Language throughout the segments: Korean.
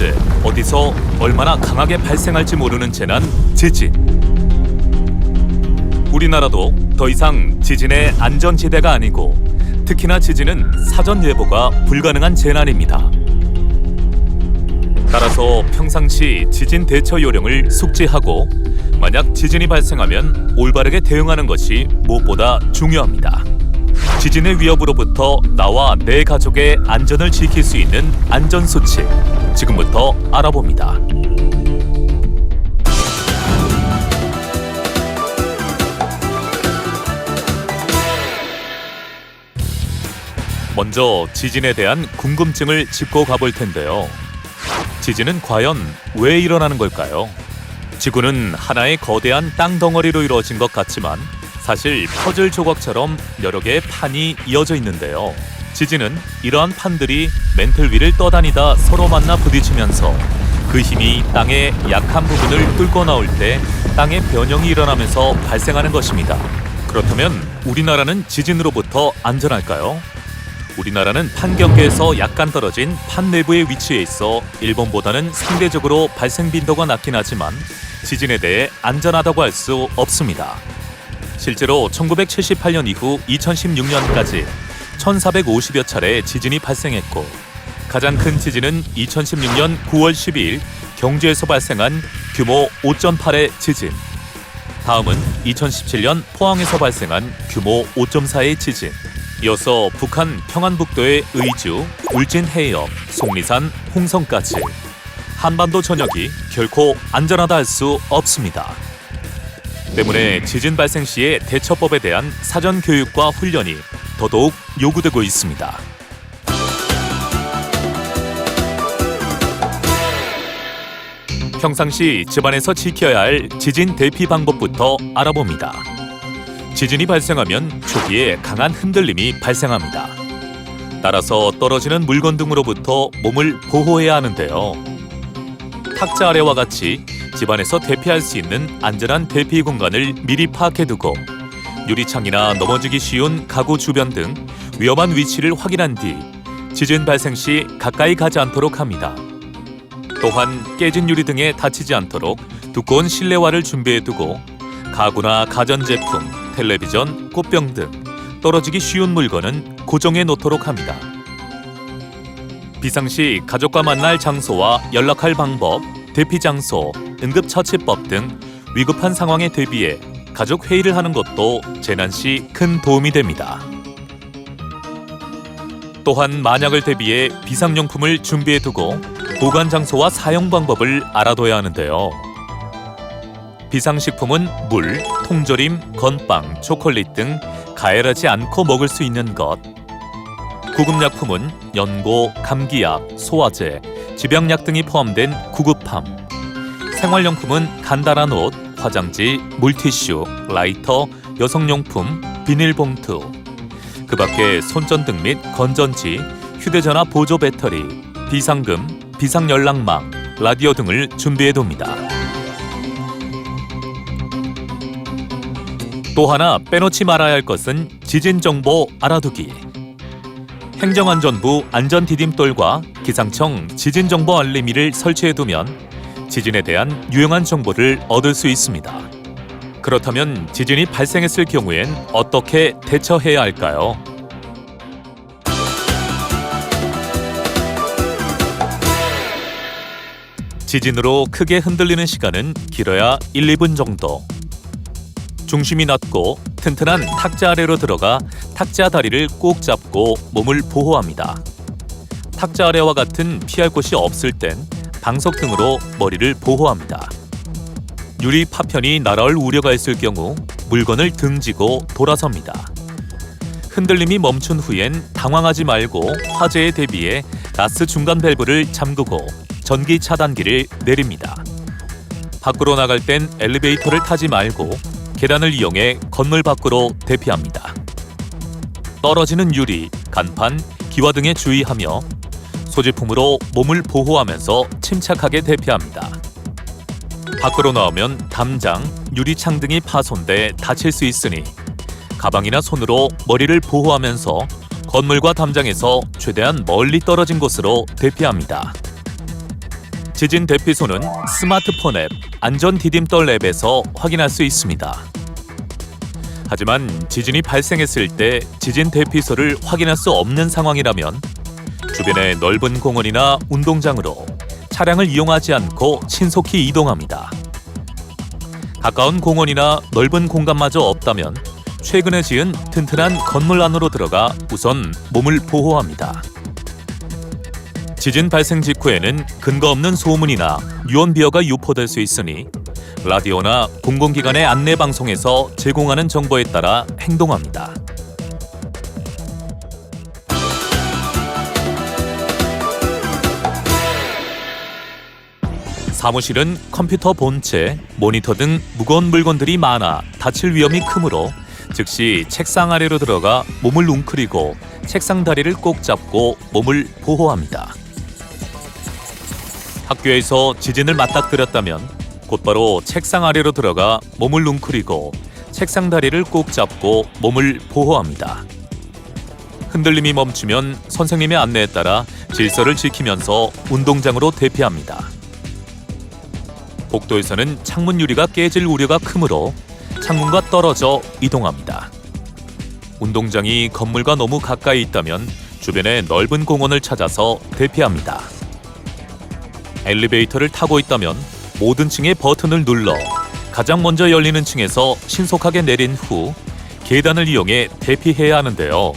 언제, 어디서, 얼마나 강하게 발생할지 모르는 재난, 지진. 우리나라도 더 이상 지진의 안전지대가 아니고 특히나 지진은 사전 예보가 불가능한 재난입니다. 따라서 평상시 지진 대처 요령을 숙지하고 만약 지진이 발생하면 올바르게 대응하는 것이 무엇보다 중요합니다. 지진의 위협으로부터 나와 내 가족의 안전을 지킬 수 있는 안전수칙, 지금부터 알아봅니다. 먼저 지진에 대한 궁금증을 짚고 가볼 텐데요. 지진은 과연 왜 일어나는 걸까요? 지구는 하나의 거대한 땅 덩어리로 이루어진 것 같지만 사실 퍼즐 조각처럼 여러 개의 판이 이어져 있는데요. 지진은 이러한 판들이 맨틀 위를 떠다니다 서로 만나 부딪히면서 그 힘이 땅의 약한 부분을 뚫고 나올 때 땅의 변형이 일어나면서 발생하는 것입니다. 그렇다면 우리나라는 지진으로부터 안전할까요? 우리나라는 판 경계에서 약간 떨어진 판 내부에 위치해 있어 일본보다는 상대적으로 발생 빈도가 낮긴 하지만 지진에 대해 안전하다고 할 수 없습니다. 실제로 1978년 이후 2016년까지 1450여 차례 지진이 발생했고 가장 큰 지진은 2016년 9월 12일 경주에서 발생한 규모 5.8의 지진. 다음은 2017년 포항에서 발생한 규모 5.4의 지진. 이어서 북한 평안북도의 의주, 울진 해역, 속리산, 홍성까지 한반도 전역이 결코 안전하다 할 수 없습니다. 때문에 지진 발생 시의 대처법에 대한 사전 교육과 훈련이 더더욱 요구되고 있습니다. 평상시 집안에서 지켜야 할 지진 대피 방법부터 알아봅니다. 지진이 발생하면 초기에 강한 흔들림이 발생합니다. 따라서 떨어지는 물건 등으로부터 몸을 보호해야 하는데요. 탁자 아래와 같이 집안에서 대피할 수 있는 안전한 대피 공간을 미리 파악해두고 유리창이나 넘어지기 쉬운 가구 주변 등 위험한 위치를 확인한 뒤 지진 발생 시 가까이 가지 않도록 합니다. 또한 깨진 유리 등에 다치지 않도록 두꺼운 실내화를 준비해두고 가구나 가전제품, 텔레비전, 꽃병 등 떨어지기 쉬운 물건은 고정해 놓도록 합니다. 비상시 가족과 만날 장소와 연락할 방법, 대피 장소, 응급처치법 등 위급한 상황에 대비해 가족 회의를 하는 것도 재난 시 큰 도움이 됩니다. 또한 만약을 대비해 비상용품을 준비해두고 보관 장소와 사용 방법을 알아둬야 하는데요. 비상식품은 물, 통조림, 건빵, 초콜릿 등 가열하지 않고 먹을 수 있는 것. 구급약품은 연고, 감기약, 소화제, 집약약 등이 포함된 구급함. 생활용품은 간단한 옷, 화장지, 물티슈, 라이터, 여성용품, 비닐봉투. 그 밖에 손전등 및 건전지, 휴대전화 보조 배터리, 비상금, 비상연락망, 라디오 등을 준비해둡니다. 또 하나 빼놓지 말아야 할 것은 지진정보 알아두기. 행정안전부 안전디딤돌과 기상청 지진정보 알림이를 설치해두면 지진에 대한 유용한 정보를 얻을 수 있습니다. 그렇다면 지진이 발생했을 경우엔 어떻게 대처해야 할까요? 지진으로 크게 흔들리는 시간은 길어야 1, 2분 정도. 중심이 낮고 튼튼한 탁자 아래로 들어가 탁자 다리를 꼭 잡고 몸을 보호합니다. 탁자 아래와 같은 피할 곳이 없을 땐 방석 등으로 머리를 보호합니다. 유리 파편이 날아올 우려가 있을 경우 물건을 등지고 돌아섭니다. 흔들림이 멈춘 후엔 당황하지 말고 화재에 대비해 가스 중간 밸브를 잠그고 전기 차단기를 내립니다. 밖으로 나갈 땐 엘리베이터를 타지 말고 계단을 이용해 건물 밖으로 대피합니다. 떨어지는 유리, 간판, 기와 등에 주의하며 소지품으로 몸을 보호하면서 침착하게 대피합니다. 밖으로 나오면 담장, 유리창 등이 파손돼 다칠 수 있으니 가방이나 손으로 머리를 보호하면서 건물과 담장에서 최대한 멀리 떨어진 곳으로 대피합니다. 지진 대피소는 스마트폰 앱 안전 디딤돌 앱에서 확인할 수 있습니다. 하지만 지진이 발생했을 때 지진 대피소를 확인할 수 없는 상황이라면 주변의 넓은 공원이나 운동장으로 차량을 이용하지 않고 신속히 이동합니다. 가까운 공원이나 넓은 공간마저 없다면 최근에 지은 튼튼한 건물 안으로 들어가 우선 몸을 보호합니다. 지진 발생 직후에는 근거 없는 소문이나 유언비어가 유포될 수 있으니 라디오나 공공기관의 안내 방송에서 제공하는 정보에 따라 행동합니다. 사무실은 컴퓨터 본체, 모니터 등 무거운 물건들이 많아 다칠 위험이 크므로 즉시 책상 아래로 들어가 몸을 웅크리고 책상 다리를 꼭 잡고 몸을 보호합니다. 학교에서 지진을 맞닥뜨렸다면 곧바로 책상 아래로 들어가 몸을 웅크리고 책상 다리를 꼭 잡고 몸을 보호합니다. 흔들림이 멈추면 선생님의 안내에 따라 질서를 지키면서 운동장으로 대피합니다. 복도에서는 창문 유리가 깨질 우려가 크므로 창문과 떨어져 이동합니다. 운동장이 건물과 너무 가까이 있다면 주변의 넓은 공원을 찾아서 대피합니다. 엘리베이터를 타고 있다면 모든 층의 버튼을 눌러 가장 먼저 열리는 층에서 신속하게 내린 후 계단을 이용해 대피해야 하는데요.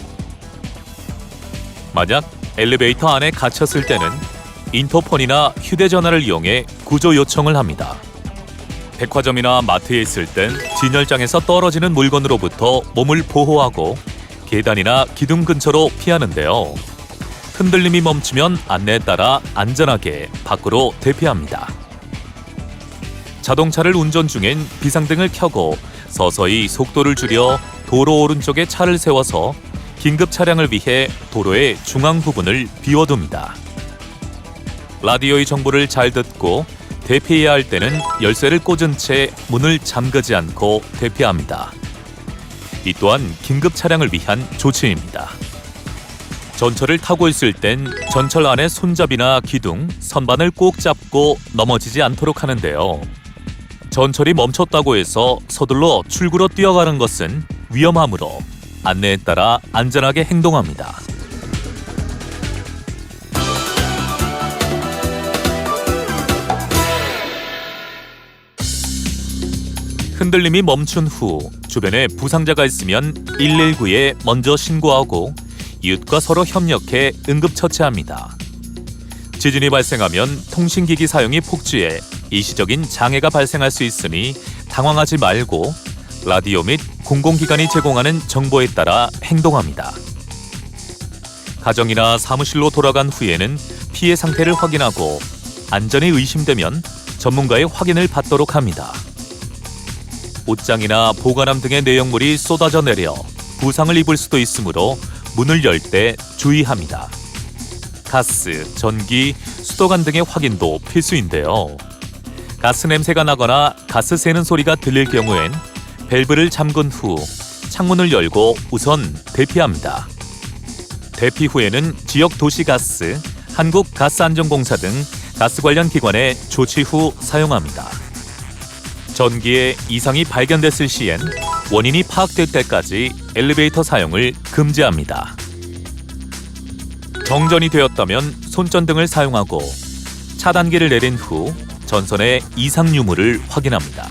만약 엘리베이터 안에 갇혔을 때는 인터폰이나 휴대전화를 이용해 구조 요청을 합니다. 백화점이나 마트에 있을 땐 진열장에서 떨어지는 물건으로부터 몸을 보호하고 계단이나 기둥 근처로 피하는데요. 흔들림이 멈추면 안내에 따라 안전하게 밖으로 대피합니다. 자동차를 운전 중엔 비상등을 켜고 서서히 속도를 줄여 도로 오른쪽에 차를 세워서 긴급 차량을 위해 도로의 중앙 부분을 비워둡니다. 라디오의 정보를 잘 듣고 대피해야 할 때는 열쇠를 꽂은 채 문을 잠그지 않고 대피합니다. 이 또한 긴급 차량을 위한 조치입니다. 전철을 타고 있을 땐 전철 안의 손잡이나 기둥, 선반을 꼭 잡고 넘어지지 않도록 하는데요. 전철이 멈췄다고 해서 서둘러 출구로 뛰어가는 것은 위험하므로 안내에 따라 안전하게 행동합니다. 흔들림이 멈춘 후 주변에 부상자가 있으면 119에 먼저 신고하고 이웃과 서로 협력해 응급처치합니다. 지진이 발생하면 통신기기 사용이 폭주해 일시적인 장애가 발생할 수 있으니 당황하지 말고 라디오 및 공공기관이 제공하는 정보에 따라 행동합니다. 가정이나 사무실로 돌아간 후에는 피해 상태를 확인하고 안전이 의심되면 전문가의 확인을 받도록 합니다. 옷장이나 보관함 등의 내용물이 쏟아져 내려 부상을 입을 수도 있으므로 문을 열 때 주의합니다. 가스, 전기, 수도관 등의 확인도 필수인데요. 가스 냄새가 나거나 가스 새는 소리가 들릴 경우엔 밸브를 잠근 후 창문을 열고 우선 대피합니다. 대피 후에는 지역 도시가스, 한국가스안전공사 등 가스 관련 기관에 조치 후 사용합니다. 전기에 이상이 발견됐을 시엔 원인이 파악될 때까지 엘리베이터 사용을 금지합니다. 정전이 되었다면 손전등을 사용하고 차단기를 내린 후 전선의 이상 유무를 확인합니다.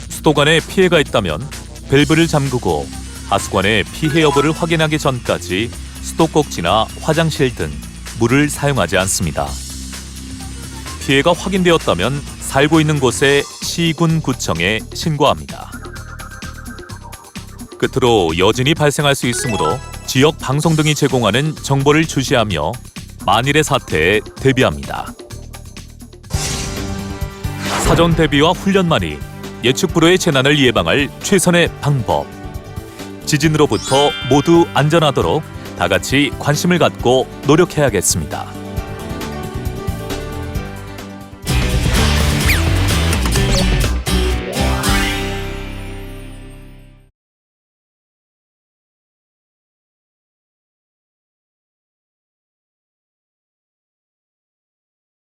수도관에 피해가 있다면 밸브를 잠그고 하수관의 피해 여부를 확인하기 전까지 수도꼭지나 화장실 등 물을 사용하지 않습니다. 피해가 확인되었다면 살고 있는 곳에 시군구청에 신고합니다. 끝으로 여진이 발생할 수 있으므로 지역 방송 등이 제공하는 정보를 주시하며 만일의 사태에 대비합니다. 사전 대비와 훈련만이 예측 불허의 재난을 예방할 최선의 방법. 지진으로부터 모두 안전하도록 다 같이 관심을 갖고 노력해야겠습니다.